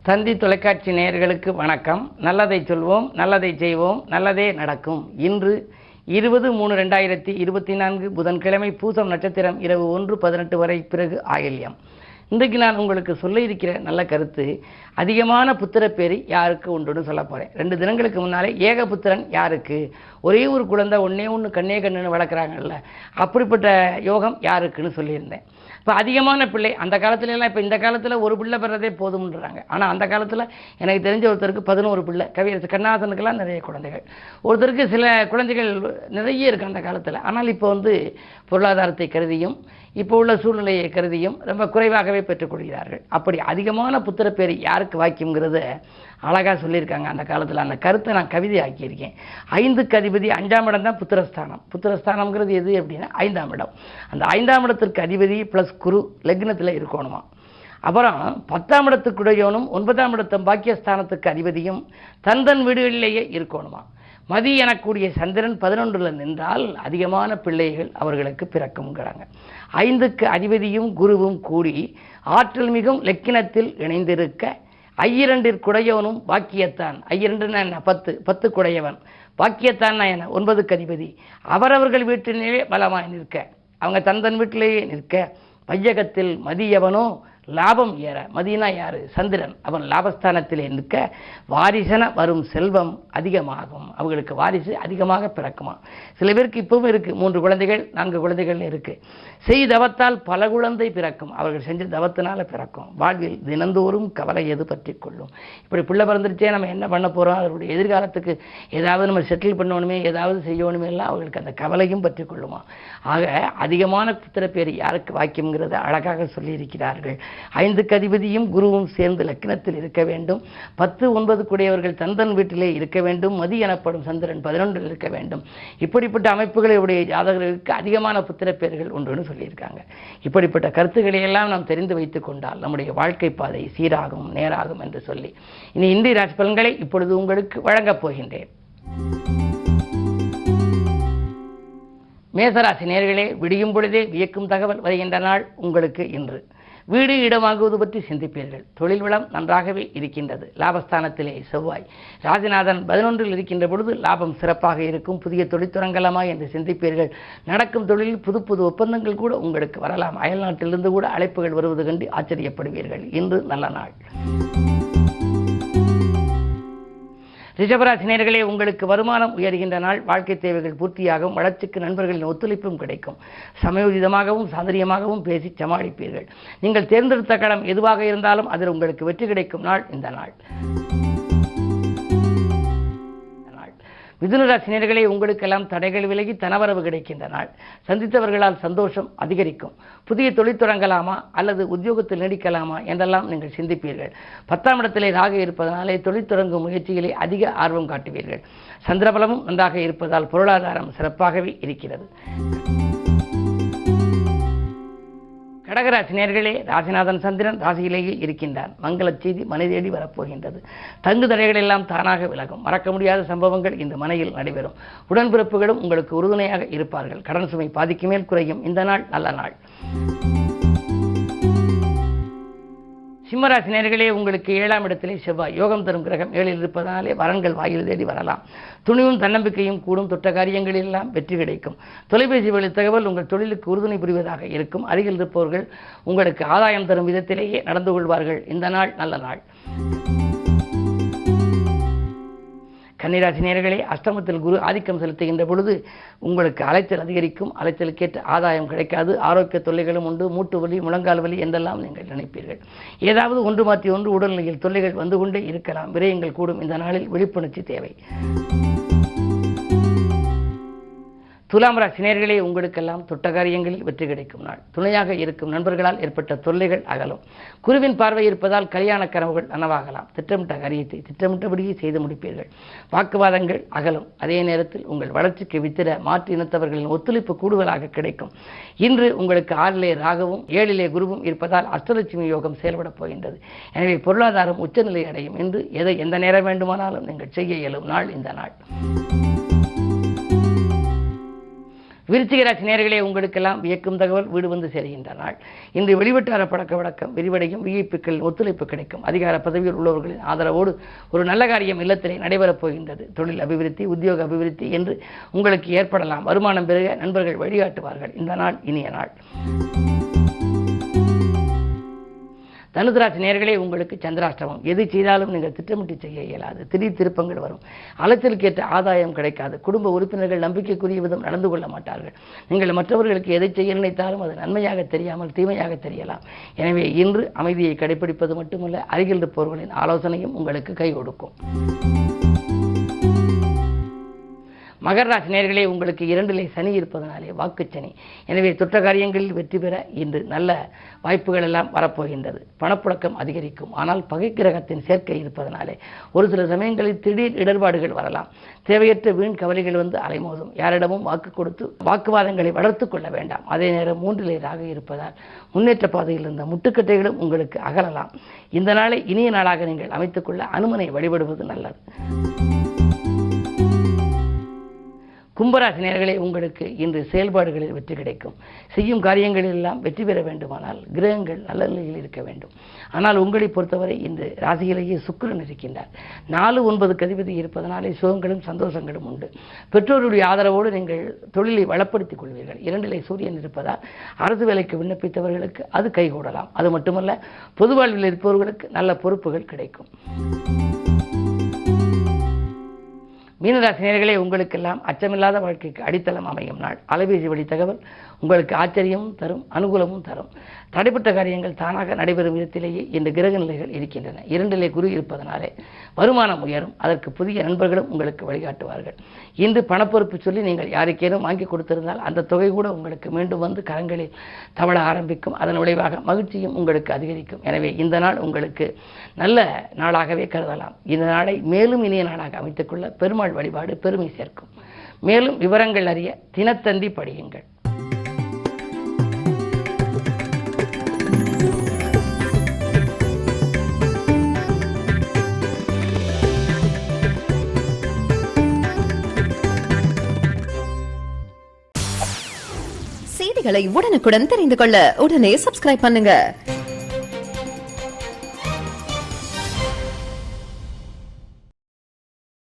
தந்தி தொலைக்காட்சி நேயர்களுக்கு வணக்கம். நல்லதை சொல்வோம், நல்லதை செய்வோம், நல்லதே நடக்கும். இன்று 20/3/2024 புதன்கிழமை, பூசம் நட்சத்திரம், இரவு 1:18 வரை, பிறகு ஆயில்யம். இன்றைக்கு நான் உங்களுக்கு சொல்ல இருக்கிற நல்ல கருத்து, அதிகமான புத்திரப்பேரி யாருக்கு உண்டுன்னு சொல்ல போகிறேன். 2 தினங்களுக்கு முன்னாலே ஏகபுத்திரன் யாருக்கு, ஒரே ஒரு குழந்தை ஒன்றே ஒன்று கண்ணே கண்ணுன்னு வளர்க்குறாங்கல்ல, அப்படிப்பட்ட யோகம் யாருக்குன்னு சொல்லியிருந்தேன். இப்போ அதிகமான பிள்ளை அந்த காலத்துலலாம், இப்போ இந்த காலத்தில் ஒரு பிள்ளை பெறதே போதும்ன்றாங்க. ஆனால் அந்த காலத்தில் எனக்கு தெரிஞ்ச ஒருத்தருக்கு 11 பிள்ளை. கவியரசு கண்ணாசனுக்கெல்லாம் நிறைய குழந்தைகள், ஒருத்தருக்கு சில குழந்தைகள் நிறைய இருக்குது அந்த காலத்தில். ஆனால் இப்போ பொருளாதாரத்தை கருதியும் இப்போ உள்ள சூழ்நிலையை கருதியும் ரொம்ப குறைவாகவே பெற்றுக்கொள்கிறார்கள். அப்படி அதிகமான புத்திரப்பேர் யாருக்கு வாக்கியங்கிறத அழகாக சொல்லியிருக்காங்க அந்த காலத்தில். அந்த கருத்தை நான் கவிதை ஆக்கியிருக்கேன். 5க்கு அதிபதி 5ஆம் இடம் தான் புத்திரஸ்தானம். புத்திரஸ்தானம்ங்கிறது எது அப்படின்னா 5ஆம் இடம். அந்த 5ஆம் இடத்திற்கு அதிபதி ப்ளஸ் குரு லக்னத்தில் இருக்கணுமா. அப்புறம் 10ஆம் இடத்துக்குடையவனும் 9ஆம் இடத்தும் பாக்கியஸ்தானத்துக்கு அதிபதியும் தன் வீடுகளிலேயே இருக்கணுமா. மதி எனக்கூடிய சந்திரன் 11ல் நின்றால் அதிகமான பிள்ளைகள் அவர்களுக்கு பிறக்கும்ங்கிறாங்க. 5க்கு அதிபதியும் குருவும் கூடி ஆற்றல் மிகும் லக்கினத்தில் இணைந்திருக்க, ஐ2 பாக்கியத்தான். ஐ2 என்ன, 10 குடையவன். பாக்கியத்தான் என்ன, 9க்கு அதிபதி. அவரவர்கள் வீட்டிலே பலமாய் நிற்க, அவங்க தன் வீட்டிலேயே நிற்க, பையகத்தில் மதியவனோ லாபம் ஏற. மதினா யாரு, சந்திரன். அவன் லாபஸ்தானத்திலே நிற்க, வாரிசன வரும் செல்வம் அதிகமாகும். அவங்களுக்கு வாரிசு அதிகமாக பிறக்குமா. சில பேருக்கு இப்பவும் இருக்கு, 3 குழந்தைகள் 4 குழந்தைகள் இருக்கு. செய்தவத்தால் பல குழந்தை பிறக்கும். அவர்கள் செஞ்ச தவத்தினால பிறக்கும். வாழ்வில் தினந்தோறும் கவலை எது பற்றி கொள்ளும். இப்படி பிள்ளை பிறந்துருச்சே, நம்ம என்ன பண்ண போறோம், அவருடைய எதிர்காலத்துக்கு ஏதாவது நம்ம செட்டில் பண்ணணுமே, ஏதாவது செய்யணுமே எல்லாம் அவர்களுக்கு அந்த கவலையும் பற்றி கொள்ளுமா. ஆக அதிகமான புத்திரப்பேர் யாருக்கு வாக்கியம்ங்கிறத அழகாக சொல்லியிருக்கிறார்கள். 5க்கு அதிபதியும் குருவும் சேர்ந்து லக்கினத்தில் இருக்க வேண்டும். 10, 9 கூடியவர்கள் தன் வீட்டிலே இருக்க வேண்டும். மதி எனப்படும் சந்திரன் 11ல் இருக்க வேண்டும். இப்படிப்பட்ட அமைப்புகளை உடைய ஜாதகர்களுக்கு அதிகமான புத்திரப்பேர்கள் உண்டுன்னு சொல்லியிருக்காங்க. இப்படிப்பட்ட கருத்துக்களை எல்லாம் நாம் தெரிந்து வைத்துக் கொண்டால் நம்முடைய வாழ்க்கை பாதை சீராகும், நேராகும் என்று சொல்லி இனி இந்திய ராசி பலன்களை இப்பொழுது உங்களுக்கு வழங்கப் போகின்றேன். மேசராசி நேயர்களே, விடியும் பொழுதே வியக்கும் தகவல் வருகின்ற நாள் உங்களுக்கு இன்று. வீடு இடம் வாங்குவது பற்றி சிந்திப்பீர்கள். தொழில் வளம் நன்றாகவே இருக்கின்றது. லாபஸ்தானத்திலே செவ்வாய் ராஜநாதன் 11ல் இருக்கின்ற பொழுது லாபம் சிறப்பாக இருக்கும். புதிய தொழில் தொடங்கலாமா என்று சிந்திப்பீர்கள். நடக்கும் தொழிலில் புது ஒப்பந்தங்கள் கூட உங்களுக்கு வரலாம். அயல்நாட்டிலிருந்து கூட அழைப்புகள் வருவது கண்டு ஆச்சரியப்படுவீர்கள். இன்று நல்ல நாள். ரிஷபராசி நேயர்களே, உங்களுக்கு வருமானம் உயர்கின்ற நாள். வாழ்க்கை தேவைகள் பூர்த்தியாகும். வளர்ச்சிக்கு நண்பர்களின் ஒத்துழைப்பும் கிடைக்கும். சமயோஜிதமாகவும் சாதுரியமாகவும் பேசி சமாளிப்பீர்கள். நீங்கள் தேர்ந்தெடுத்த களம் எதுவாக இருந்தாலும் அதில் உங்களுக்கு வெற்றி கிடைக்கும் நாள் இந்த நாள். மிதுனராசி நேயர்களே, உங்களுக்கெல்லாம் தடைகள் விலகி தனவரவு கிடைக்கின்ற நாள். சந்தித்தவர்களால் சந்தோஷம் அதிகரிக்கும். புதிய தொழில் தொடங்கலாமா அல்லது உத்தியோகத்தில் நீடிக்கலாமா என்றெல்லாம் நீங்கள் சிந்திப்பீர்கள். 10ஆம் இடத்திலே ராகு இருப்பதனாலே தொழில் தொடங்கும் முயற்சிகளை அதிக ஆர்வம் காட்டுவீர்கள். சந்திரபலமும் நன்றாக இருப்பதால் பொருளாதாரம் சிறப்பாகவே இருக்கிறது. கடகராசி நேயர்களே, ராசிநாதன் சந்திரன் ராசியிலேயே இருக்கின்றான். மங்கள செய்தி மனை தேடி வரப்போகின்றது. தங்கு தடைகள் எல்லாம் தானாக விலகும். மறக்க முடியாத சம்பவங்கள் இந்த மனையில் நடைபெறும். உடன்பிறப்புகளும் உங்களுக்கு உறுதுணையாக இருப்பார்கள். கடன் சுமை பாதிக்கு மேல் குறையும். இந்த நாள் நல்ல நாள். சிம்மராசி நேயர்களே, உங்களுக்கு 7ஆம் இடத்திலே செவ்வாய் யோகம் தரும் கிரகம் 7ல் இருப்பதனாலே வரன்கள் வாயில் தேடி வரலாம். துணிவும் தன்னம்பிக்கையும் கூடும். தொட்ட காரியங்களில் எல்லாம் வெற்றி கிடைக்கும். தொலைபேசி வழி தகவல் உங்கள் தொழிலுக்கு உறுதுணை புரிவதாக இருக்கும். அருகில் இருப்பவர்கள் உங்களுக்கு ஆதாயம் தரும் விதத்திலேயே நடந்து கொள்வார்கள். இந்த நாள் நல்ல நாள். கன்னிராசி நேயர்களே, அஷ்டமத்தில் குரு ஆதிக்கம் செலுத்துகின்ற பொழுது உங்களுக்கு அலைச்சல் அதிகரிக்கும். அலைச்சலுக்கேற்ற ஆதாயம் கிடைக்காது. ஆரோக்கிய தொல்லைகளும் உண்டு. மூட்டு வலி, முழங்கால் வலி என்றெல்லாம் நீங்கள் நினைப்பீர்கள். ஏதாவது ஒன்று மாற்றி ஒன்று உடல்நிலையில் தொல்லைகள் வந்து கொண்டே இருக்கலாம். விரயங்கள் கூடும். இந்த நாளில் விழிப்புணர்ச்சி தேவை. துலாம் ராசி நேயர்களே, உங்களுக்கெல்லாம் தொட்ட காரியங்களில் வெற்றி கிடைக்கும் நாள். துணையாக இருக்கும் நண்பர்களால் ஏற்பட்ட தொல்லைகள் அகலும். குருவின் பார்வை இருப்பதால் கல்யாண கனவுகள் நனவாகலாம். திட்டமிட்ட காரியத்தை திட்டமிட்டபடியே செய்து முடிப்பீர்கள். வாக்குவாதங்கள் அகலும். அதே நேரத்தில் உங்கள் வளர்ச்சிக்கு வித்திட மாற்று இனத்தவர்களின் ஒத்துழைப்பு கூடுதலாக கிடைக்கும். இன்று உங்களுக்கு 6லே ராகுவும் 7லே குருவும் இருப்பதால் அஷ்டலட்சுமி யோகம் செயல்படப் போகின்றது. எனவே பொருளாதாரம் உச்சநிலை அடையும். என்று எந்த நேரம் வேண்டுமானாலும் நீங்கள் செய்ய இயலும் நாள் இந்த நாள். விருச்சிக ராசி நேயர்களே, உங்களுக்கெல்லாம் வியக்கும் தகவல் வீடு வந்து சேருகின்ற நாள். இன்று வெளிவட்டார பழக்க வழக்கம் விரிவடையும், விஐபிக்களின் ஒத்துழைப்பு கிடைக்கும். அதிகார பதவியில் உள்ளவர்களின் ஆதரவோடு ஒரு நல்ல காரியம் இல்லத்திலே நடைபெறப் போகின்றது. தொழில் அபிவிருத்தி, உத்தியோக அபிவிருத்தி என்று உங்களுக்கு ஏற்படலாம். வருமானம் பெருக நண்பர்கள் வழிகாட்டுவார்கள். இந்த நாள் இனிய நாள். தனுசு ராசி நேயர்களே, உங்களுக்கு சந்திராஷ்டமம். எது செய்தாலும் நீங்கள் திட்டமிட்டு செய்ய இயலாது. திடீர் திருப்பங்கள் வரும். அலைச்சலுக்கேற்ற ஆதாயம் கிடைக்காது. குடும்ப உறுப்பினர்கள் நம்பிக்கைக்குரிய விதம் நடந்து கொள்ள மாட்டார்கள். நீங்கள் மற்றவர்களுக்கு எதை செய்ய நினைத்தாலும் அது நன்மையாக தெரியாமல் தீமையாக தெரியலாம். எனவே இன்று அமைதியை கடைபிடிப்பது மட்டுமல்ல, அருகில் இருப்பவர்களின் ஆலோசனையும் உங்களுக்கு கை கொடுக்கும். மகர ராசி நேயர்களே, உங்களுக்கு 2லே சனி இருப்பதனாலே வாக்குச்சனி. எனவே தொற்ற காரியங்களில் வெற்றி பெற இன்று நல்ல வாய்ப்புகள் எல்லாம் வரப்போகின்றது. பணப்புழக்கம் அதிகரிக்கும். ஆனால் பகை கிரகத்தின் சேர்க்கை இருப்பதனாலே ஒரு சில சமயங்களில் திடீர் இடர்பாடுகள் வரலாம். தேவையற்ற வீண் கவலைகள் வந்து அலைமோதும். யாரிடமும் வாக்கு கொடுத்து வாக்குவாதங்களை வளர்த்து கொள்ள வேண்டாம். அதே நேரம் 3லே ராகு இருப்பதால் முன்னேற்ற பாதையில் இருந்த முட்டுக்கட்டைகளும் உங்களுக்கு அகலலாம். இந்த நாளை இனிய நாளாக நீங்கள் அமைத்துக்கொள்ள அனுமனை வழிபடுவது நல்லது. கும்பராசி நேயர்களே, உங்களுக்கு இன்று செயல்பாடுகளில் வெற்றி கிடைக்கும். செய்யும் காரியங்களில் எல்லாம் வெற்றி பெற வேண்டுமானால் கிரகங்கள் நல்ல நிலையில் இருக்க வேண்டும். ஆனால் உங்களை பொறுத்தவரை இன்று ராசியிலேயே சுக்கிரன் இருக்கின்றார். 4-9 அதிபதி இருப்பதனாலே சுகங்களும் சந்தோஷங்களும் உண்டு. பெற்றோருடைய ஆதரவோடு நீங்கள் தொழிலை வளப்படுத்திக் கொள்வீர்கள். 2லே சூரியன் இருப்பதால் அரசு வேலைக்கு விண்ணப்பித்தவர்களுக்கு அது கைகூடலாம். அது மட்டுமல்ல, பொது வாழ்வில் இருப்பவர்களுக்கு நல்ல பொறுப்புகள் கிடைக்கும். மீனராசி நேயர்களே, உங்களுக்கெல்லாம் அச்சமில்லாத வாழ்க்கைக்கு அடித்தளம் அமையும் நாள். அலைபேசி வழி தகவல் உங்களுக்கு ஆச்சரியமும் தரும், அனுகூலமும் தரும். தடைப்பட்ட காரியங்கள் தானாக நடைபெறும் விதத்திலேயே இந்த கிரக நிலைகள் இருக்கின்றன. 2லே குரு இருப்பதனாலே வருமானம் உயரும். அதற்கு புதிய நண்பர்களும் உங்களுக்கு வழிகாட்டுவார்கள். இன்று பணப்பொறுப்பு சொல்லி நீங்கள் யாருக்கேனும் வாங்கி கொடுத்திருந்தால் அந்த தொகை கூட உங்களுக்கு மீண்டும் வந்து கரங்களில் தவழ ஆரம்பிக்கும். அதன் விளைவாக மகிழ்ச்சியும் உங்களுக்கு அதிகரிக்கும். எனவே இந்த நாள் உங்களுக்கு நல்ல நாளாகவே கருதலாம். இந்த நாளை மேலும் இனிய நாளாக அமைத்துக்கொள்ள பெருமாள் வழிபாடு பெருமை சேர்க்கும். மேலும் விவரங்கள் அறிய தினத்தந்தி படியுங்கள். செய்திகளை உடனுக்குடன் தெரிந்து கொள்ள உடனே சப்ஸ்கிரைப் பண்ணுங்க.